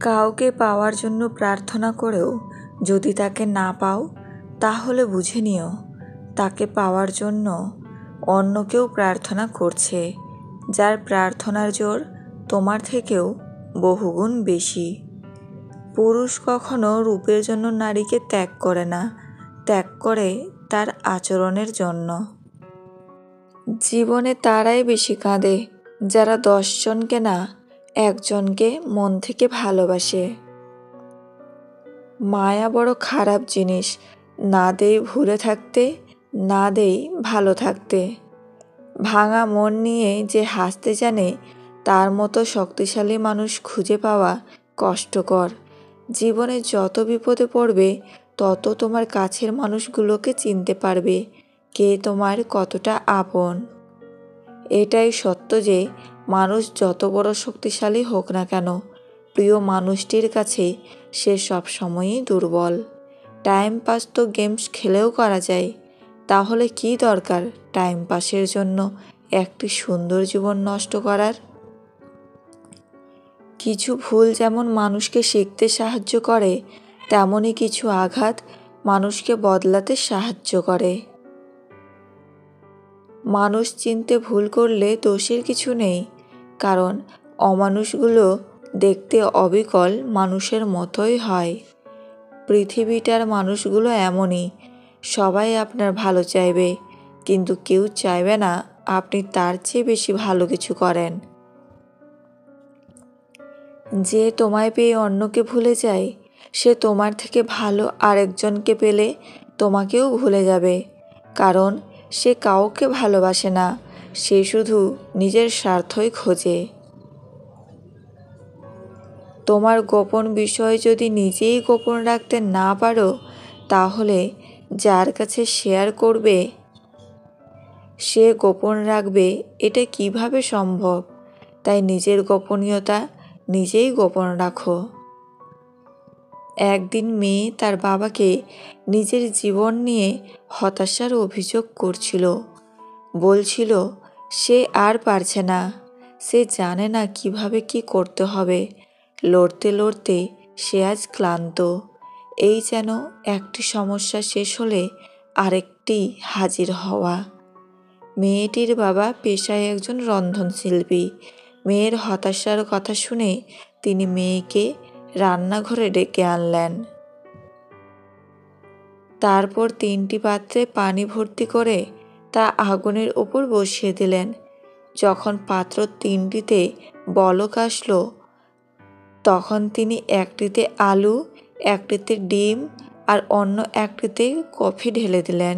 কাউকে পাওয়ার জন্য প্রার্থনা করেও যদি তাকে না পাও, তাহলে বুঝে নিও তাকে পাওয়ার জন্য অন্য কেউ প্রার্থনা করছে, যার প্রার্থনার জোর তোমার থেকেও বহুগুণ বেশি। পুরুষ কখনো রূপের জন্য নারীকে ত্যাগ করে না, ত্যাগ করে তার আচরণের জন্য। জীবনে তারাই বেশি কাঁদে যারা 10 জনকে না, একজনকে মন থেকে ভালোবাসে। মায়া বড় খারাপ জিনিস, না দেই ভুলে থাকতে, না দেই ভালো থাকতে। ভাঙা মন নিয়ে যে হাসতে জানে, তার মতো শক্তিশালী মানুষ খুঁজে পাওয়া কষ্টকর। জীবনে যত বিপদে পড়বে, তত তোমার কাছের মানুষগুলোকে চিনতে পারবে কে তোমার কতটা আপন। এটাই সত্য যে মানুষ যত বড় শক্তিশালী হোক না কেন, প্রিয় মানুষটির কাছে সে সবসময়ই দুর্বল। টাইম পাস তো গেমস খেলেও করা যায়, তাহলে কি দরকার টাইম পাসের জন্য একটি সুন্দর জীবন নষ্ট করার? কিছু ভুল যেমন মানুষকে শিখতে সাহায্য করে, তেমনই কিছু আঘাত মানুষকে বদলাতে সাহায্য করে। মানুষ চিনতে ভুল করলে দোষের কিছু নেই, কারণ অমানুষগুলো দেখতে অবিকল মানুষের মতোই হয়। পৃথিবীটার মানুষগুলো এমনই, সবাই আপনার ভালো চাইবে, কিন্তু কেউ চাইবে না আপনি তার চেয়ে বেশি ভালো কিছু করেন। যে তোমায় পেয়ে অন্যকে ভুলে যায়, সে তোমার থেকে ভালো আরেকজনকে পেলে তোমাকেও ভুলে যাবে, কারণ সে কাউকে ভালোবাসে না, সে শুধু নিজের স্বার্থই খোঁজে। তোমার গোপন বিষয় যদি নিজেই গোপন রাখতে না পারো, তাহলে যার কাছে শেয়ার করবে সে গোপন রাখবে, এটা কিভাবে সম্ভব? তাই নিজের গোপনীয়তা নিজেই গোপন রাখো। একদিন মেয়ে তার বাবাকে নিজের জীবন নিয়ে হতাশার অভিযোগ করছিল। বলছিল সে আর পারছে না, সে জানে না কিভাবে কি করতে হবে। লড়তে লড়তে সে আজ ক্লান্ত। এই যেন একটি সমস্যা শেষ হলে আরেকটি হাজির হওয়া। মেয়েটির বাবা পেশায় একজন রন্ধনশিল্পী। মেয়ের হতাশার কথা শুনে তিনি মেয়েকে রান্নাঘরে ডেকে আনলেন। তারপর 3টি পাত্রে পানি ভর্তি করে তা আগুনের উপর বসিয়ে দিলেন। যখন পাত্র 3টিতে বলক আসলো, তখন তিনি একটিতে আলু, একটিতে ডিম আর অন্য একটিতে কফি ঢেলে দিলেন।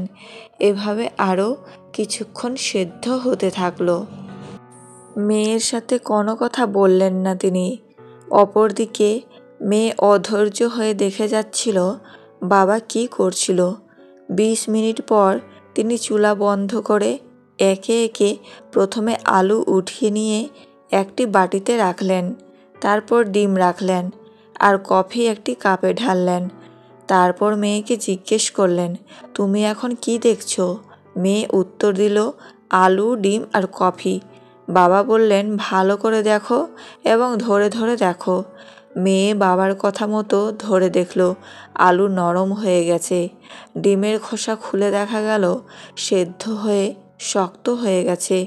এভাবে আরও কিছুক্ষণ সেদ্ধ হতে থাকলো। মেয়ের সাথে কোনো কথা বললেন না তিনি। অপরদিকে মেয়ে অধৈর্য হয়ে দেখে যাচ্ছিল বাবা কি করছিল। 20 মিনিট পর তিনি চুলা বন্ধ করে একে একে প্রথমে আলু উঠিয়ে নিয়ে একটি বাটিতে রাখলেন, তারপর ডিম রাখলেন আর কফি একটি কাপে ঢাললেন। তারপর মেয়েকে জিজ্ঞেস করলেন, তুমি এখন কি দেখছো? মেয়ে উত্তর দিল, আলু, ডিম আর কফি। বাবা বললেন, ভালো করে দেখো এবং ধরে ধরে দেখো। মেয়ে বাবার কথা মতো ধরে দেখল আলু নরম হয়ে গেছে। ডিমের খোসা খুলে দেখা গেল সেদ্ধ হয়ে শক্ত হয়ে গেছে।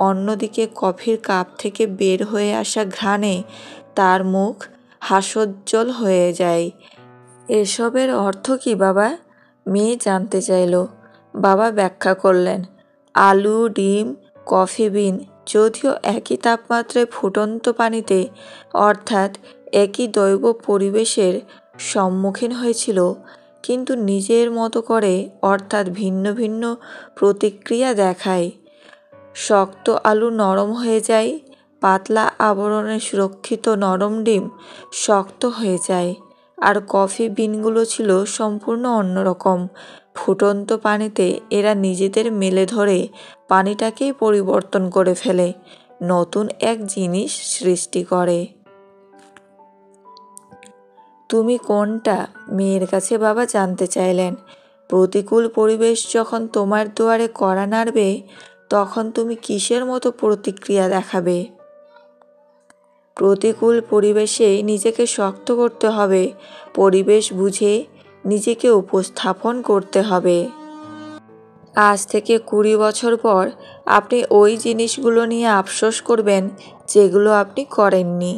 অন্যদিকে কফির কাপ থেকে বের হয়ে আসা ঘ্রাণে তার মুখ হাস্যোজ্জ্বল হয়ে যায়। এসবের অর্থ কি বাবা? মেয়ে জানতে চাইল। বাবা ব্যাখ্যা করলেন, আলু, ডিম, কফি বিন যদিও একই তাপমাত্রায় ফুটন্ত পানিতে অর্থাৎ একই দৈব পরিবেশের সম্মুখীন হয়েছিল, কিন্তু নিজের মতো করে অর্থাৎ ভিন্ন ভিন্ন প্রতিক্রিয়া দেখায়। শক্ত আলু নরম হয়ে যায়, পাতলা আবরণে সুরক্ষিত নরম ডিম শক্ত হয়ে যায়। আর কফি বিনগুলো ছিল সম্পূর্ণ অন্যরকম। ফুটন্ত পানিতে এরা নিজেদের মেলে ধরে পানিটাকেই পরিবর্তন করে ফেলে, নতুন এক জিনিস সৃষ্টি করে। তুমি কোনটা? মেয়ের কাছে বাবা জানতে চাইলেন। প্রতিকূল পরিবেশ যখন তোমার দুয়ারে কড়া নাড়বে, তখন তুমি কিসের মতো প্রতিক্রিয়া দেখাবে? প্রতিকূল পরিবেশে নিজেকে শক্ত করতে হবে, পরিবেশ বুঝে নিজেকে উপস্থাপন করতে হবে। আজ থেকে 20 বছর পর আপনি ওই জিনিসগুলো নিয়ে আফসোস করবেন যেগুলো আপনি করেননি।